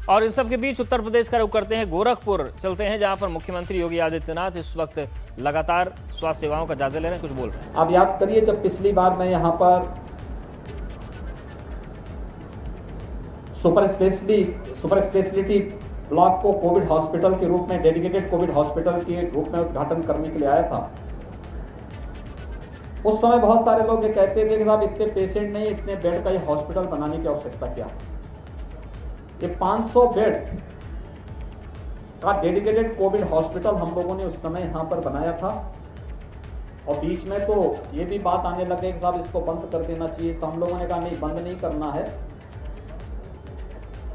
और इन सब के बीच उत्तर प्रदेश का रुख करते हैं, गोरखपुर चलते हैं, जहां पर मुख्यमंत्री योगी आदित्यनाथ इस वक्त लगातार स्वास्थ्य सेवाओं का जायजा ले रहे हैं, कुछ बोल रहे हैं। आप याद करिए, जब पिछली बार मैं यहाँ पर सुपर स्पेशलिटी ब्लॉक को कोविड हॉस्पिटल के रूप में, डेडिकेटेड कोविड हॉस्पिटल के रूप में उद्घाटन करने के लिए आया था, उस समय बहुत सारे लोग ये कहते थे कि साहब इतने पेशेंट नहीं, इतने बेड का ये हॉस्पिटल बनाने की आवश्यकता क्या है। ये 500 बेड का डेडिकेटेड कोविड हॉस्पिटल हम लोगों ने उस समय यहाँ पर बनाया था। और बीच में तो ये भी बात आने लगे कि साहब इसको बंद कर देना चाहिए, तो हम लोगों ने कहा नहीं, बंद नहीं करना है।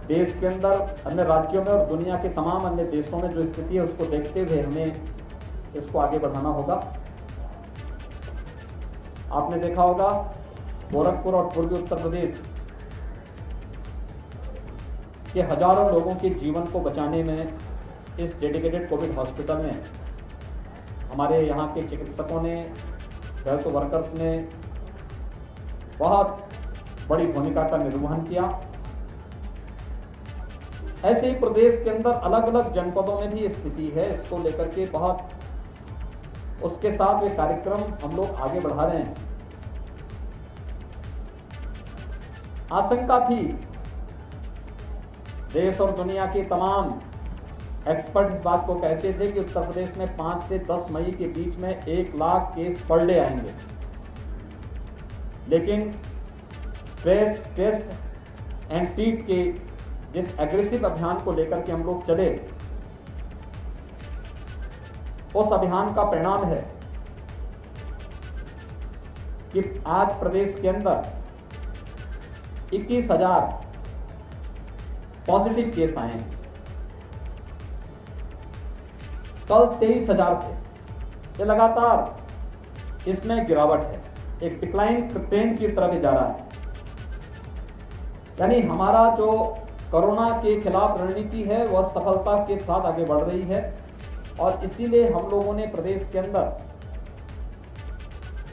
देश के अंदर, अन्य राज्यों में और दुनिया के तमाम अन्य देशों में जो स्थिति है उसको देखते हुए हमें इसको आगे बढ़ाना होगा। आपने देखा होगा गोरखपुर और पूर्वी उत्तर प्रदेश के हजारों लोगों के जीवन को बचाने में इस डेडिकेटेड कोविड हॉस्पिटल में हमारे यहाँ के चिकित्सकों ने, हेल्थ वर्कर्स ने बहुत बड़ी भूमिका का निर्वहन किया। ऐसे ही प्रदेश के अंदर अलग अलग जनपदों में भी स्थिति है, इसको लेकर के बहुत उसके साथ ये कार्यक्रम हम लोग आगे बढ़ा रहे हैं। आशंका थी, देश और दुनिया के तमाम एक्सपर्ट इस बात को कहते थे कि उत्तर प्रदेश में 5 से 10 मई के बीच में 1 लाख केस पर डे आएंगे, लेकिन टेस्ट एंड ट्रीट के जिस एग्रेसिव अभियान को लेकर के हम लोग चले, उस अभियान का परिणाम है कि आज प्रदेश के अंदर 21,000 पॉजिटिव केस आए हैं। कल 23,000 थे। ये लगातार इसमें गिरावट है, एक डिक्लाइन ट्रेंड की तरफ जा रहा है। यानी हमारा जो कोरोना के खिलाफ रणनीति है वह सफलता के साथ आगे बढ़ रही है। और इसीलिए हम लोगों ने प्रदेश के अंदर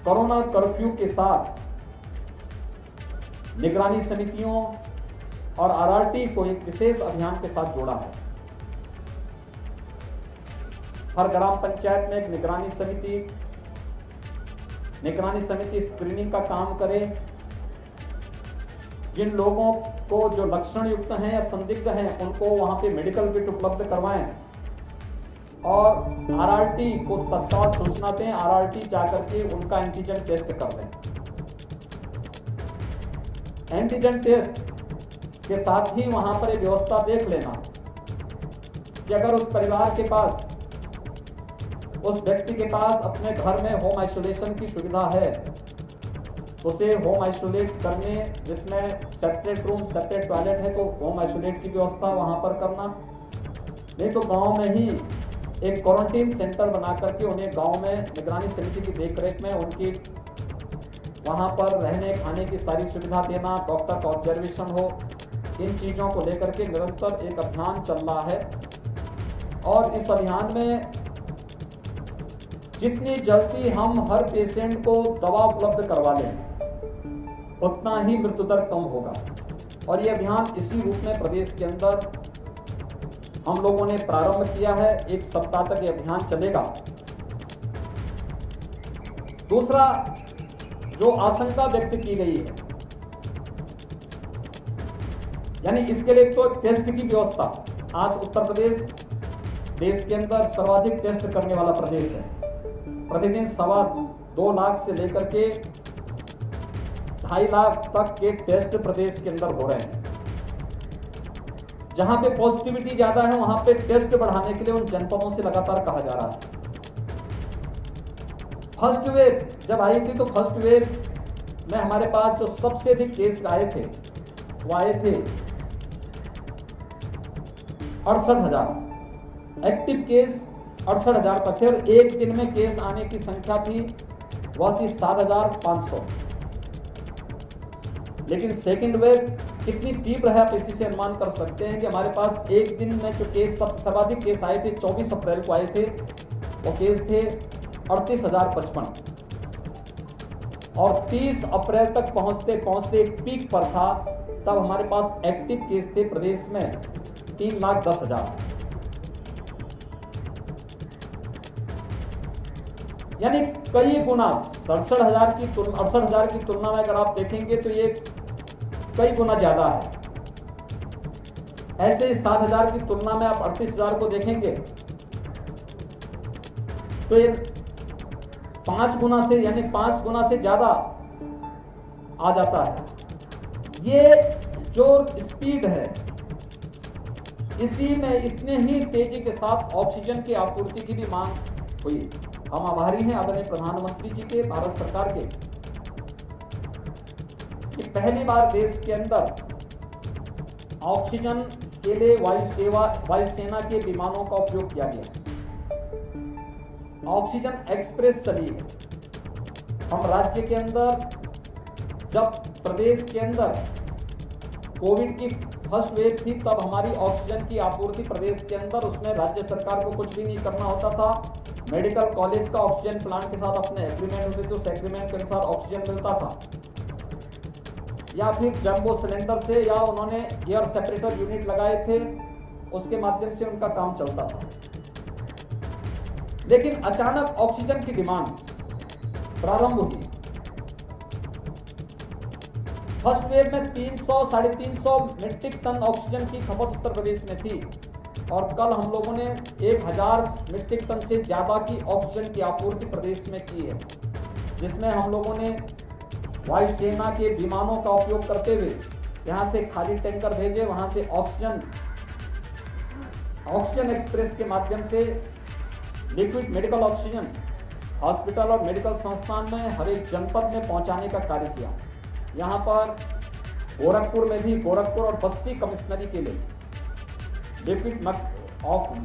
कोरोना कर्फ्यू के साथ निगरानी समितियों और आरआरटी को एक विशेष अभियान के साथ जोड़ा है। हर ग्राम पंचायत में एक निगरानी समिति स्क्रीनिंग का काम करे। जिन लोगों को जो लक्षण युक्त हैं या संदिग्ध हैं उनको वहां पे मेडिकल किट उपलब्ध करवाएं और आरआरटी को तत्काल सूचना दें। आरआरटी जाकर के उनका एंटीजन टेस्ट कर लें। एंटीजन टेस्ट के साथ ही वहां पर एक व्यवस्था देख लेना कि अगर उस परिवार के पास, उस व्यक्ति के पास अपने घर में होम आइसोलेशन की सुविधा है तो उसे होम आइसोलेट करने, जिसमें सेपरेट रूम, सेपरेट टॉयलेट है तो होम आइसोलेट की व्यवस्था वहां पर करना। नहीं तो गांव में ही एक क्वारंटीन सेंटर बना करके उन्हें गांव में निगरानी समिति की देखरेख में उनकी वहां पर रहने खाने की सारी सुविधा देना, डॉक्टर का ऑब्जर्वेशन हो। इन चीज़ों को लेकर के निरंतर एक अभियान चल रहा है। और इस अभियान में जितनी जल्दी हम हर पेशेंट को दवा उपलब्ध करवा लें उतना ही मृत्यु दर कम होगा। और ये अभियान इसी रूप में प्रदेश के अंदर हम लोगों ने प्रारंभ किया है। 1 सप्ताह तक ये अभियान चलेगा। दूसरा जो आशंका व्यक्त की गई है, यानी इसके लिए तो टेस्ट की व्यवस्था, आज उत्तर प्रदेश देश के अंदर सर्वाधिक टेस्ट करने वाला प्रदेश है। प्रतिदिन 2.25 लाख से लेकर के 2.5 लाख तक के टेस्ट प्रदेश के अंदर हो रहे हैं। जहां पे पॉजिटिविटी ज्यादा है वहां पे टेस्ट बढ़ाने के लिए उन जनपदों से लगातार कहा जा रहा है। फर्स्ट वेव जब आई थी तो फर्स्ट वेव में हमारे पास जो सबसे अधिक केस आए थे वो आए थे 68,000 एक्टिव केस 68,000 तक थे। और एक दिन में केस आने की संख्या थी वह थी 7,500। लेकिन सेकेंड वेव कितनी तीव्र है आप इसी से अनुमान कर सकते हैं कि हमारे पास एक दिन में जो केस सर्वाधिक केस आए थे 24 अप्रैल को आए थे, वो केस थे 38,055 और 30 अप्रैल तक पहुंचते पहुंचते एक पीक पर था। तब हमारे पास एक्टिव केस थे प्रदेश में 3,10,000, यानी कई गुना 68,000 की 68,000 की तुलना में अगर आप देखेंगे तो ये कई गुना ज्यादा है। ऐसे ही 7,000 की तुलना में आप 38,000 को देखेंगे तो ये 5 गुना से यानी 5 गुना से ज्यादा आ जाता है। ये जो स्पीड है, इसी में इतने ही तेजी के साथ ऑक्सीजन की आपूर्ति की भी मांग हुई। हम आभारी हैं आदरणीय प्रधानमंत्री जी के, भारत सरकार के, कि पहली बार देश के अंदर ऑक्सीजन के लिए वायुसेना के विमानों का उपयोग किया गया। ऑक्सीजन एक्सप्रेस चली है। हम राज्य के अंदर, जब प्रदेश के अंदर कोविड की फर्स्ट वेव थी, तब हमारी ऑक्सीजन की आपूर्ति प्रदेश के अंदर, उसमें राज्य सरकार को कुछ भी नहीं करना होता था। मेडिकल कॉलेज का ऑक्सीजन प्लांट के साथ अपने एग्रीमेंट होते थे, उस एग्रीमेंट के अनुसार ऑक्सीजन मिलता था, या फिर जंबो सिलेंडर से, या उन्होंने एयर सेपरेटर यूनिट लगाए थे, उसके माध्यम से उनका काम चलता था। लेकिन अचानक ऑक्सीजन की डिमांड प्रारंभ हुई। फर्स्ट वेव में 300-350 मीट्रिक टन ऑक्सीजन की खपत उत्तर प्रदेश में थी, और कल हम लोगों ने 1,000 मीट्रिक टन से ज्यादा की ऑक्सीजन की आपूर्ति प्रदेश में की है, जिसमें हम लोगों ने वायुसेना के विमानों का उपयोग करते हुए यहां से खाली टैंकर भेजे, वहां से ऑक्सीजन एक्सप्रेस के माध्यम से लिक्विड मेडिकल ऑक्सीजन हॉस्पिटल और मेडिकल संस्थान में हर एक जनपद में पहुंचाने का कार्य किया। यहाँ पर गोरखपुर में भी, गोरखपुर और बस्ती कमिश्नरी के लिए लिक्विड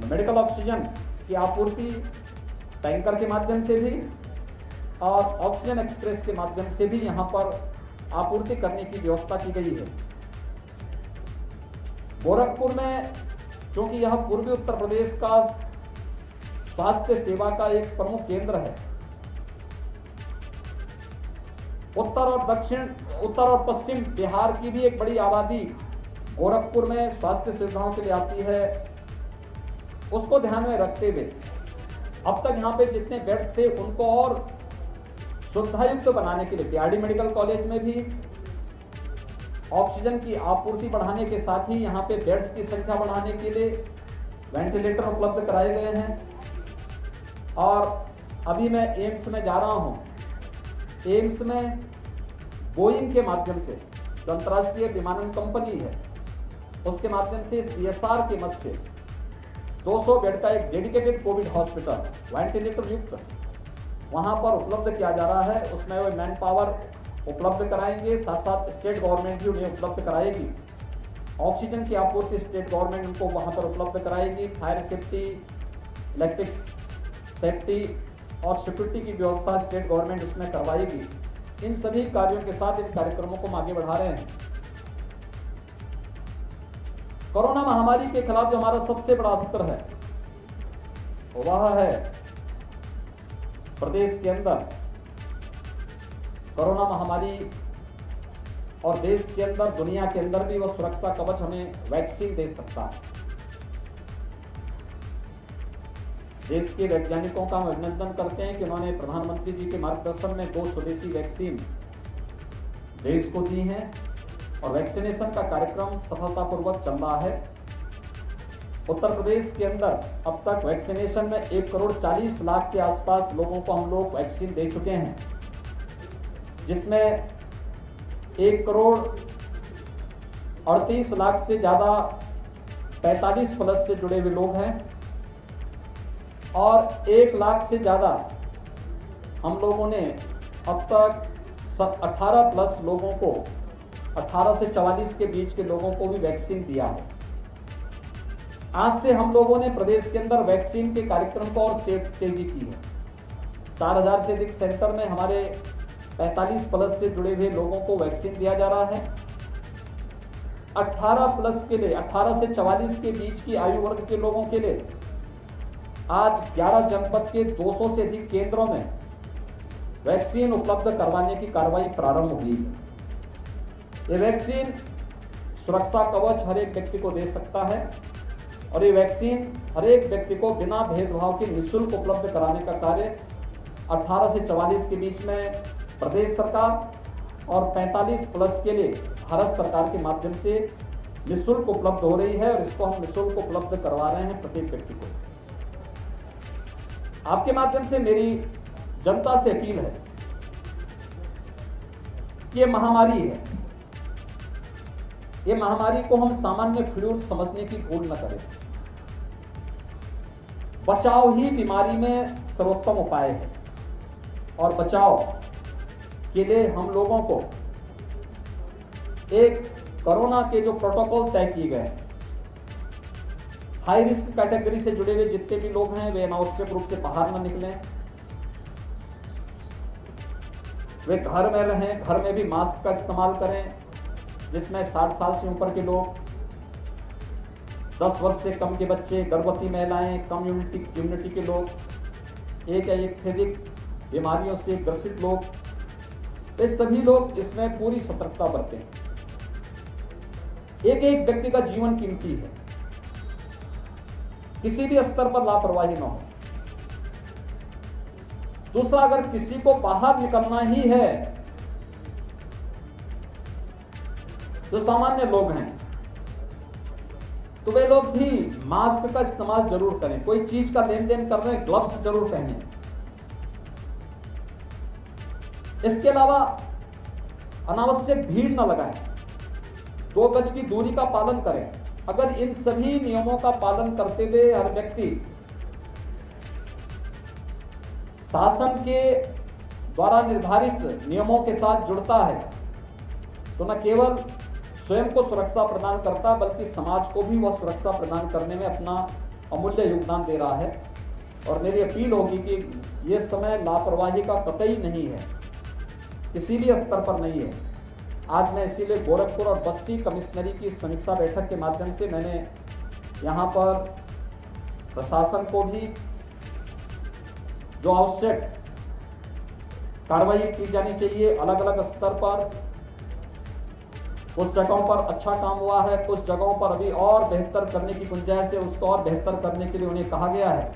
मेडिकल ऑक्सीजन की आपूर्ति टैंकर के माध्यम से भी और ऑक्सीजन एक्सप्रेस के माध्यम से भी यहाँ पर आपूर्ति करने की व्यवस्था की गई है। गोरखपुर में, क्योंकि यह पूर्वी उत्तर प्रदेश का स्वास्थ्य सेवा का एक प्रमुख केंद्र है, उत्तर और पश्चिम बिहार की भी एक बड़ी आबादी गोरखपुर में स्वास्थ्य सुविधाओं के लिए आती है। उसको ध्यान में रखते हुए अब तक यहाँ पे जितने बेड्स थे उनको और सुविधायुक्त बनाने के लिए बीआरडी मेडिकल कॉलेज में भी ऑक्सीजन की आपूर्ति बढ़ाने के साथ ही यहाँ पे बेड्स की संख्या बढ़ाने के लिए वेंटिलेटर उपलब्ध कराए गए हैं। और अभी मैं एम्स में जा रहा हूँ। एम्स में बोइंग के माध्यम से, जो अंतर्राष्ट्रीय विमानन कंपनी है, उसके माध्यम से CSR के मद से 200 बेड का एक डेडिकेटेड कोविड हॉस्पिटल वेंटिलेटर युक्त वहां पर उपलब्ध किया जा रहा है। उसमें वो मैन पावर उपलब्ध कराएंगे, साथ साथ स्टेट गवर्नमेंट भी उन्हें उपलब्ध कराएगी। ऑक्सीजन की आपूर्ति स्टेट गवर्नमेंट उनको वहां पर उपलब्ध कराएगी। फायर सेफ्टी, इलेक्ट्रिक सेफ्टी और सिक्योरिटी की व्यवस्था स्टेट गवर्नमेंट इसमें करवाएगी। इन सभी कार्यों के साथ इन कार्यक्रमों को हम आगे बढ़ा रहे हैं। कोरोना महामारी के खिलाफ जो हमारा सबसे बड़ा अस्त्र है वह है प्रदेश के अंदर कोरोना महामारी, और देश के अंदर, दुनिया के अंदर भी वह सुरक्षा कवच हमें वैक्सीन दे सकता है। देश के वैज्ञानिकों का हम अभिनंदन करते हैं कि उन्होंने प्रधानमंत्री जी के मार्गदर्शन में 2 स्वदेशी वैक्सीन देश को दी हैं और वैक्सीनेशन का कार्यक्रम सफलतापूर्वक चल रहा है। उत्तर प्रदेश के अंदर अब तक वैक्सीनेशन में 1,40,00,000 के आसपास लोगों को हम लोग वैक्सीन दे चुके हैं, जिसमें 1,38,00,000 से ज़्यादा 45+ से जुड़े हुए लोग हैं और 1,00,000 से ज़्यादा हम लोगों ने अब तक 18+ लोगों को, 18 से 44 के बीच के लोगों को भी वैक्सीन दिया है। आज से हम लोगों ने प्रदेश के अंदर वैक्सीन के कार्यक्रम को और तेजी की है। 4,000 से अधिक सेंटर में हमारे 45+ से जुड़े हुए लोगों को वैक्सीन दिया जा रहा है। 18+ के लिए, 18 से 44 के बीच की आयु वर्ग के लोगों के लिए आज 11 जनपद के 200 से अधिक केंद्रों में वैक्सीन उपलब्ध करवाने की कार्रवाई प्रारंभ हुई है। ये वैक्सीन सुरक्षा कवच हर एक व्यक्ति को दे सकता है। और ये वैक्सीन हर एक व्यक्ति को बिना भेदभाव के निःशुल्क उपलब्ध कराने का कार्य 18 से 44 के बीच में प्रदेश सरकार और 45 प्लस के लिए भारत सरकार के माध्यम से निःशुल्क उपलब्ध हो रही है और इसको हम निःशुल्क उपलब्ध करवा रहे हैं प्रत्येक व्यक्ति को। आपके माध्यम से मेरी जनता से अपील है कि ये महामारी है, ये महामारी को हम सामान्य फ्लू समझने की भूल न करें। बचाव ही बीमारी में सर्वोत्तम उपाय है और बचाव के लिए हम लोगों को एक कोरोना के जो प्रोटोकॉल तय किए गए, हाई रिस्क कैटेगरी से जुड़े हुए जितने भी लोग हैं वे अनावश्यक रूप से बाहर न निकलें, वे घर में रहें, घर में भी मास्क का इस्तेमाल करें, जिसमें 60 साल से ऊपर के लोग, 10 वर्ष से कम के बच्चे, गर्भवती महिलाएं, कम इम्यूनिटी के लोग, एक या एक से अधिक बीमारियों से ग्रसित लोग, ये सभी लोग इसमें पूरी सतर्कता बरतें। एक एक व्यक्ति का जीवन कीमती है, किसी भी स्तर पर लापरवाही न हो। दूसरा, अगर किसी को बाहर निकलना ही है, जो सामान्य लोग हैं, तो वे लोग भी मास्क का इस्तेमाल जरूर करें। कोई चीज का लेन देन कर रहे हैं, ग्लव्स जरूर पहनें। इसके अलावा अनावश्यक भीड़ न लगाएं, 2 गज की दूरी का पालन करें। अगर इन सभी नियमों का पालन करते हुए हर व्यक्ति शासन के द्वारा निर्धारित नियमों के साथ जुड़ता है, तो न केवल स्वयं को सुरक्षा प्रदान करता बल्कि समाज को भी वह सुरक्षा प्रदान करने में अपना अमूल्य योगदान दे रहा है। और मेरी अपील होगी कि ये समय लापरवाही का कतई नहीं है, किसी भी स्तर पर नहीं है। आज मैं इसीलिए गोरखपुर और बस्ती कमिश्नरी की समीक्षा बैठक के माध्यम से मैंने यहाँ पर प्रशासन को भी जो आवश्यक कार्रवाई की जानी चाहिए, अलग अलग स्तर पर कुछ जगहों पर अच्छा काम हुआ है, कुछ जगहों पर अभी और बेहतर करने की गुंजाइश है, उसको और बेहतर करने के लिए उन्हें कहा गया है।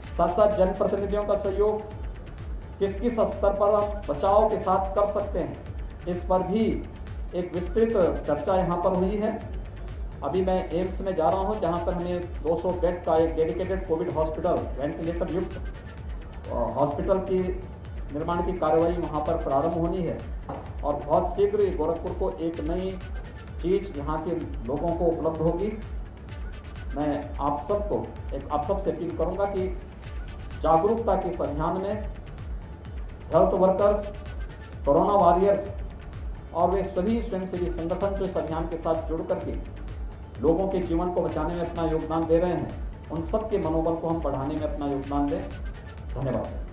साथ साथ जनप्रतिनिधियों का सहयोग किस किस स्तर पर हम बचाव के साथ कर सकते हैं, इस पर भी एक विस्तृत चर्चा यहाँ पर हुई है। अभी मैं एम्स में जा रहा हूँ, जहाँ पर हमें 200 बेड का एक डेडिकेटेड कोविड हॉस्पिटल, वेंटिलेटर युक्त हॉस्पिटल की निर्माण की कार्रवाई वहाँ पर प्रारंभ होनी है और बहुत शीघ्र ही गोरखपुर को एक नई चीज़ यहाँ के लोगों को उपलब्ध होगी। मैं आप सबसे अपील करूँगा कि जागरूकता के इस अभियान में हेल्थ वर्कर्स, कोरोना वॉरियर्स और वे सभी स्वयंसेवी संगठन जो इस अभियान के साथ जुड़ करके लोगों के जीवन को बचाने में अपना योगदान दे रहे हैं, उन सब के मनोबल को हम बढ़ाने में अपना योगदान दें। धन्यवाद।